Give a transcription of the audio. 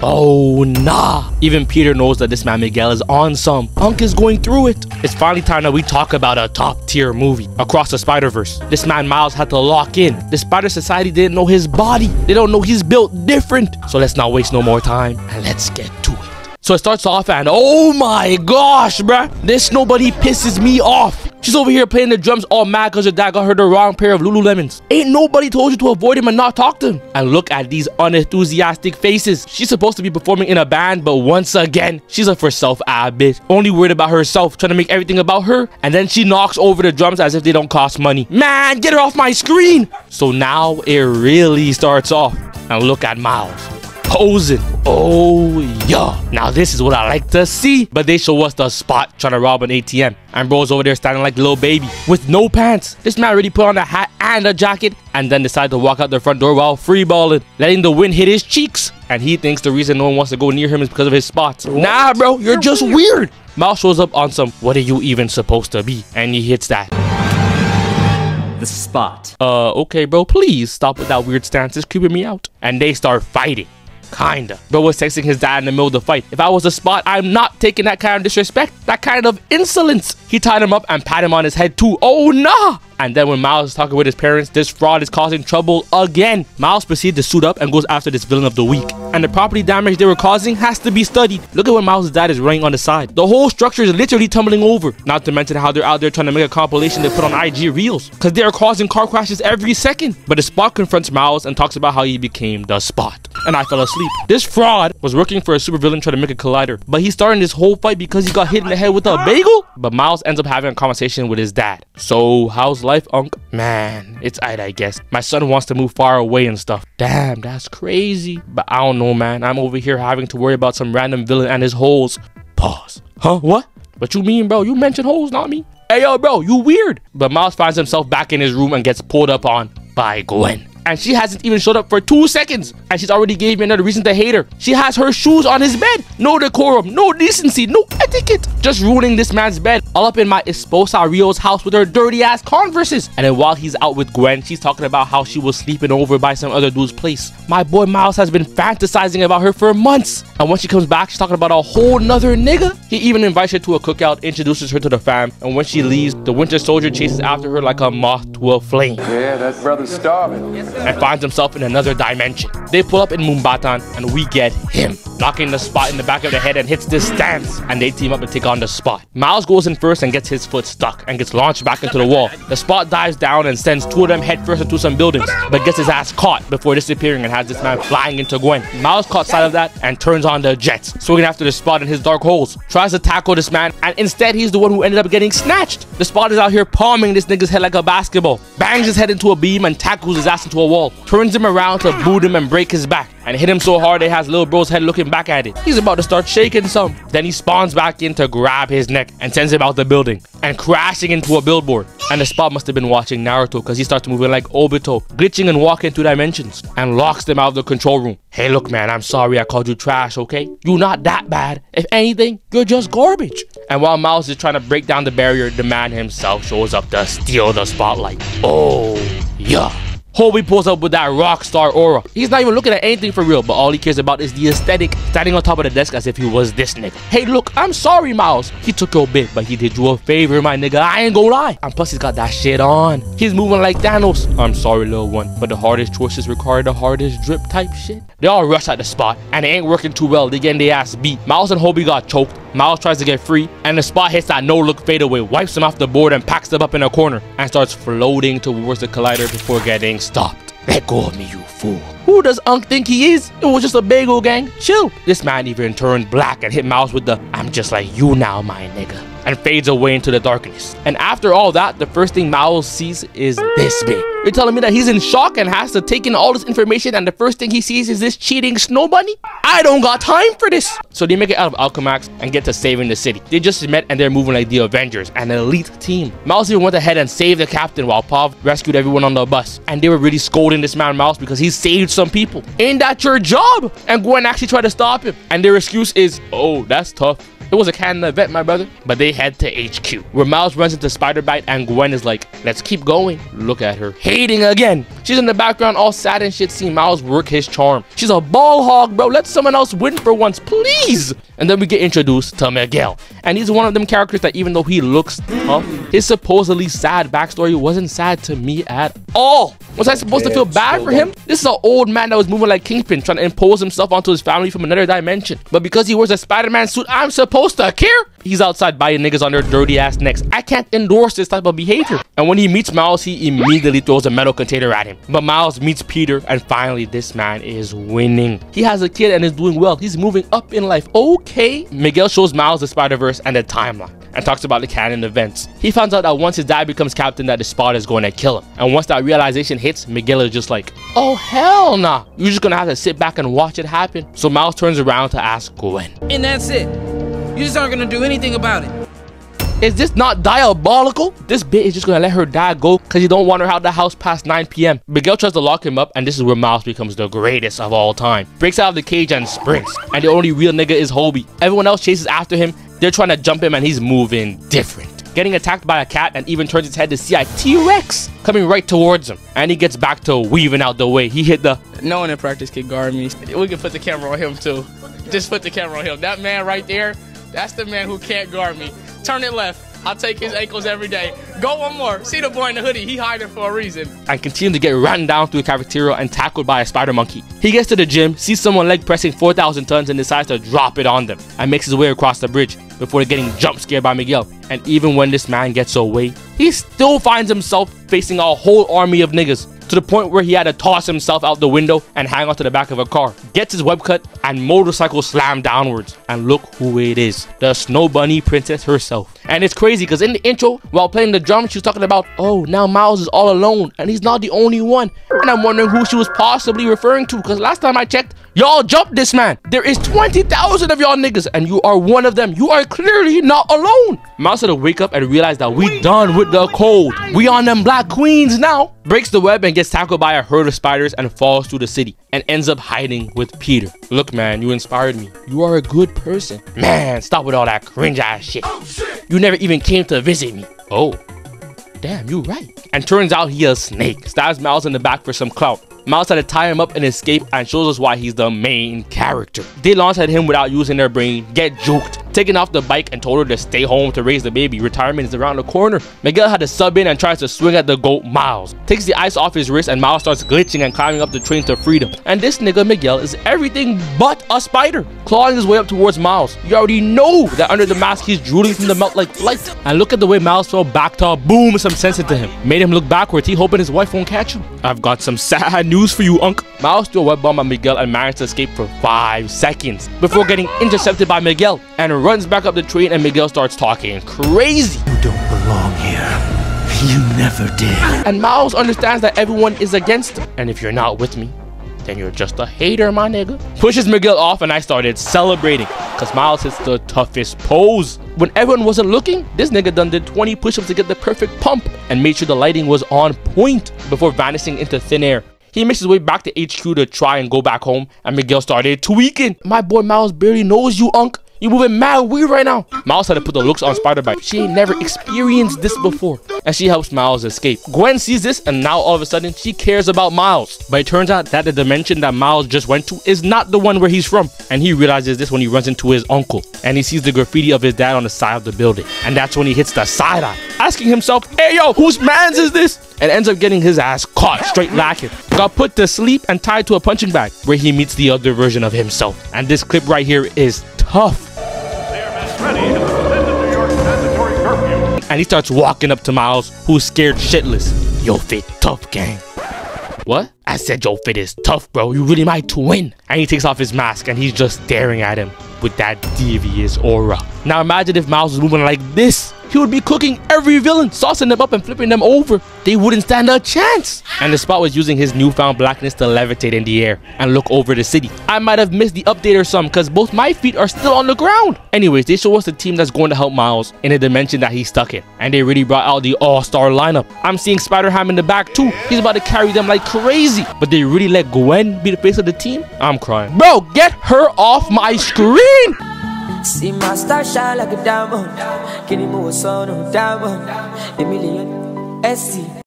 Oh nah. Even Peter knows that this man Miguel is on some. Unk is going through it. It's finally time that we talk about a top tier movie across the Spiderverse. This man Miles had to lock in. The Spider Society didn't know his body. They don't know he's built different. So let's not waste no more time and let's get to it. So it starts off and oh my gosh, bruh. This nobody pisses me off. She's over here playing the drums all mad because her dad got her the wrong pair of Lululemons. Ain't nobody told you to avoid him and not talk to him. And look at these unenthusiastic faces. She's supposed to be performing in a band, but once again, she's a for self bitch. Only worried about herself, trying to make everything about her. And then she knocks over the drums as if they don't cost money. Man, get her off my screen. So now it really starts off. And look at Miles. Posing. Oh yeah. Now this is what I like to see. But they show us the spot trying to rob an ATM. And bro's over there standing like a little baby with no pants. This man already put on a hat and a jacket and then decided to walk out the front door while freeballing, letting the wind hit his cheeks. And he thinks the reason no one wants to go near him is because of his spots. Nah bro, you're just weird. Miles shows up on some what are you even supposed to be? And he hits that. The spot. Okay bro, please stop with that weird stance. It's creeping me out. And they start fighting. Kinda. Bro was texting his dad in the middle of the fight. If I was a spot, I'm not taking that kind of disrespect, that kind of insolence. He tied him up and pat him on his head too. Oh nah. And then when Miles is talking with his parents, this fraud is causing trouble again. Miles proceeds to suit up and goes after this villain of the week. And the property damage they were causing has to be studied. Look at what Miles' dad is running on the side. The whole structure is literally tumbling over. Not to mention how they're out there trying to make a compilation to put on IG Reels. Because they are causing car crashes every second. But the Spot confronts Miles and talks about how he became the Spot. And I fell asleep. This fraud was working for a supervillain trying to make a collider. But he's starting this whole fight because he got hit in the head with a bagel. But Miles ends up having a conversation with his dad. So how's life, Unc? Man, it's alright, I guess. My son wants to move far away and stuff. Damn, that's crazy. But I don't know, man. I'm over here having to worry about some random villain and his holes. Pause. Huh? What? What you mean, bro? You mentioned holes, not me. Hey, yo, bro, you weird. But Miles finds himself back in his room and gets pulled up on by Gwen. And she hasn't even showed up for 2 seconds. And she's already gave me another reason to hate her. She has her shoes on his bed. No decorum, no decency, no etiquette. Just ruining this man's bed. All up in my esposa Rio's house with her dirty ass Converses. And then while he's out with Gwen, she's talking about how she was sleeping over by some other dude's place. My boy Miles has been fantasizing about her for months. And when she comes back, she's talking about a whole nother nigga. He even invites her to a cookout, introduces her to the fam. And when she leaves, the Winter Soldier chases after her like a moth to a flame. Yeah, that brother's starving. And finds himself in another dimension. They pull up in Mumbatan and we get him, knocking the Spot in the back of the head and hits this stance, and they team up to take on the Spot. Miles goes in first and gets his foot stuck and gets launched back into the wall. The Spot dives down and sends 2 of them head first into some buildings, but gets his ass caught before disappearing and has this man flying into Gwen. Miles caught sight of that and turns on the jets, swinging after the Spot in his dark holes, tries to tackle this man, and instead he's the one who ended up getting snatched. The Spot is out here palming this nigga's head like a basketball, bangs his head into a beam and tackles his ass into a wall, turns him around to boot him and break his back, and hit him so hard it has little bro's head looking back at it. He's about to start shaking some. Then he spawns back in to grab his neck and sends him out the building and crashing into a billboard. And the Spot must have been watching Naruto because he starts moving like Obito, glitching and walking through dimensions, and locks them out of the control room. Hey look man, I'm sorry I called you trash, okay? You not that bad. If anything, you're just garbage. And while Miles is trying to break down the barrier, the man himself shows up to steal the spotlight. Oh yeah. Hobie pulls up with that rock star aura. He's not even looking at anything for real, but all he cares about is the aesthetic, standing on top of the desk as if he was this nigga. Hey look, I'm sorry Miles. He took your bit, but he did you a favor, my nigga. I ain't gonna lie. And plus he's got that shit on. He's moving like Thanos. I'm sorry little one, but the hardest choices require the hardest drip type shit. They all rush at the Spot, and it ain't working too well. They getting their ass beat. Miles and Hobie got choked. Miles tries to get free, and the Spot hits that no-look fadeaway, wipes him off the board and packs them up in a corner, and starts floating towards the collider before getting stopped. Let go of me, you fool. Who does Unc think he is? It was just a bagel gang. Chill. This man even turned black and hit Miles with the I'm just like you now, my nigga, and fades away into the darkness. And after all that, the first thing Miles sees is this bit. You're telling me that he's in shock and has to take in all this information, and the first thing he sees is this cheating snow bunny? I don't got time for this. So they make it out of Alchemax and get to saving the city. They just met and they're moving like the Avengers, an elite team. Miles even went ahead and saved the captain while Pav rescued everyone on the bus. And they were really scolding this man Miles because he saved some people. Ain't that your job? And Gwen actually tried to stop him. And their excuse is, oh, that's tough. It was a Canada event, my brother. But they head to HQ, where Miles runs into Spiderbite and Gwen is like, let's keep going. Look at her, hating again. She's in the background all sad and shit, seeing Miles work his charm. She's a ball hog, bro. Let someone else win for once, please. And then we get introduced to Miguel. And he's one of them characters that even though he looks tough, his supposedly sad backstory wasn't sad to me at all. Was I supposed to feel bad for him? This is an old man that was moving like Kingpin, trying to impose himself onto his family from another dimension. But because he wears a Spider-Man suit, I'm supposed to care? He's outside biting niggas on their dirty ass necks. I can't endorse this type of behavior. And when he meets Miles, he immediately throws a metal container at him. But Miles meets Peter, and finally this man is winning. He has a kid and is doing well. He's moving up in life. Okay. Miguel shows Miles the Spiderverse and the timeline, and talks about the canon events. He finds out that once his dad becomes captain, that the Spot is going to kill him. And once that realization hits, Miguel is just like, oh hell nah. You're just gonna have to sit back and watch it happen. So Miles turns around to ask Gwen. And that's it. You just aren't gonna do anything about it. Is this not diabolical? This bitch is just gonna let her dad go because he don't want her out of the house past 9 p.m. Miguel tries to lock him up, and this is where Miles becomes the greatest of all time. Breaks out of the cage and sprints. And the only real nigga is Hobie. Everyone else chases after him. They're trying to jump him and he's moving different. Getting attacked by a cat and even turns his head to see a T-Rex coming right towards him. And he gets back to weaving out the way. He hit the... No one in practice can guard me. We can put the camera on him too. Just put the camera on him. That man right there, that's the man who can't guard me. Turn it left. I'll take his ankles every day. Go one more. See the boy in the hoodie. He hiding for a reason. And continue to get ran down through the cafeteria and tackled by a spider monkey. He gets to the gym, sees someone leg pressing 4,000 tons and decides to drop it on them. And makes his way across the bridge before getting jump scared by Miguel. And even when this man gets away, he still finds himself facing a whole army of niggas. To the point where he had to toss himself out the window and hang onto the back of a car. Gets his web cut and motorcycle slammed downwards. And look who it is. The Snow Bunny princess herself. And it's crazy because in the intro, while playing the drum, she was talking about, oh, now Miles is all alone and he's not the only one. And I'm wondering who she was possibly referring to, because last time I checked, y'all jumped this man. There is 20,000 of y'all niggas and you are one of them. You are clearly not alone. Miles had to wake up and realize that we done with the cold. We on them black queens now. Breaks the web and gets tackled by a herd of spiders and falls through the city and ends up hiding with Peter. Look, man, you inspired me. You are a good person. Man, stop with all that cringe ass shit. You never even came to visit me. Oh, damn, you right. And turns out he a snake. Stabs Miles in the back for some clout. Miles had to tie him up and escape, and shows us why he's the main character. They launch at him without using their brain, get juked, taken off the bike and told her to stay home to raise the baby. Retirement is around the corner. Miguel had to sub in and tries to swing at the goat Miles. Takes the ice off his wrist and Miles starts glitching and climbing up the train to freedom. And this nigga Miguel is everything but a spider, clawing his way up towards Miles. You already know that under the mask he's drooling from the mouth like flight. And look at the way Miles fell back to boom, some sense into him. Made him look backwards. He hoping his wife won't catch him. I've got some sad news for you, Unc. Miles threw a web bomb at Miguel and managed to escape for 5 seconds before getting intercepted by Miguel and runs back up the train, and Miguel starts talking crazy. You don't belong here. You never did. And Miles understands that everyone is against him. And if you're not with me, then you're just a hater, my nigga. Pushes Miguel off and I started celebrating because Miles hits the toughest pose. When everyone wasn't looking, this nigga done did 20 push-ups to get the perfect pump and made sure the lighting was on point before vanishing into thin air. He makes his way back to HQ to try and go back home, and Miguel started tweaking. My boy Miles barely knows you, Unc. You moving mad weird right now. Miles had to put the looks on Spider-Bite. She ain't never experienced this before. And she helps Miles escape. Gwen sees this and now all of a sudden she cares about Miles. But it turns out that the dimension that Miles just went to is not the one where he's from. And he realizes this when he runs into his uncle. And he sees the graffiti of his dad on the side of the building. And that's when he hits the side eye, asking himself, hey yo, whose mans is this? And ends up getting his ass caught straight lacking. Got put to sleep and tied to a punching bag where he meets the other version of himself. And this clip right here is tough. And he starts walking up to Miles, who's scared shitless. Yo fit tough, gang. What? I said yo fit is tough, bro. You really might win. And he takes off his mask and he's just staring at him with that devious aura. Now imagine if Miles was moving like this. He would be cooking every villain, saucing them up and flipping them over. They wouldn't stand a chance. And the Spot was using his newfound blackness to levitate in the air and look over the city. I might have missed the update or something because both my feet are still on the ground. Anyways, they show us the team that's going to help Miles in a dimension that he's stuck in. And they really brought out the all-star lineup. I'm seeing Spider-Ham in the back too. He's about to carry them like crazy. But they really let Gwen be the face of the team? I'm crying. Bro, get her off my screen! See my star shine like a diamond. Can you move a son of diamond? A million SC.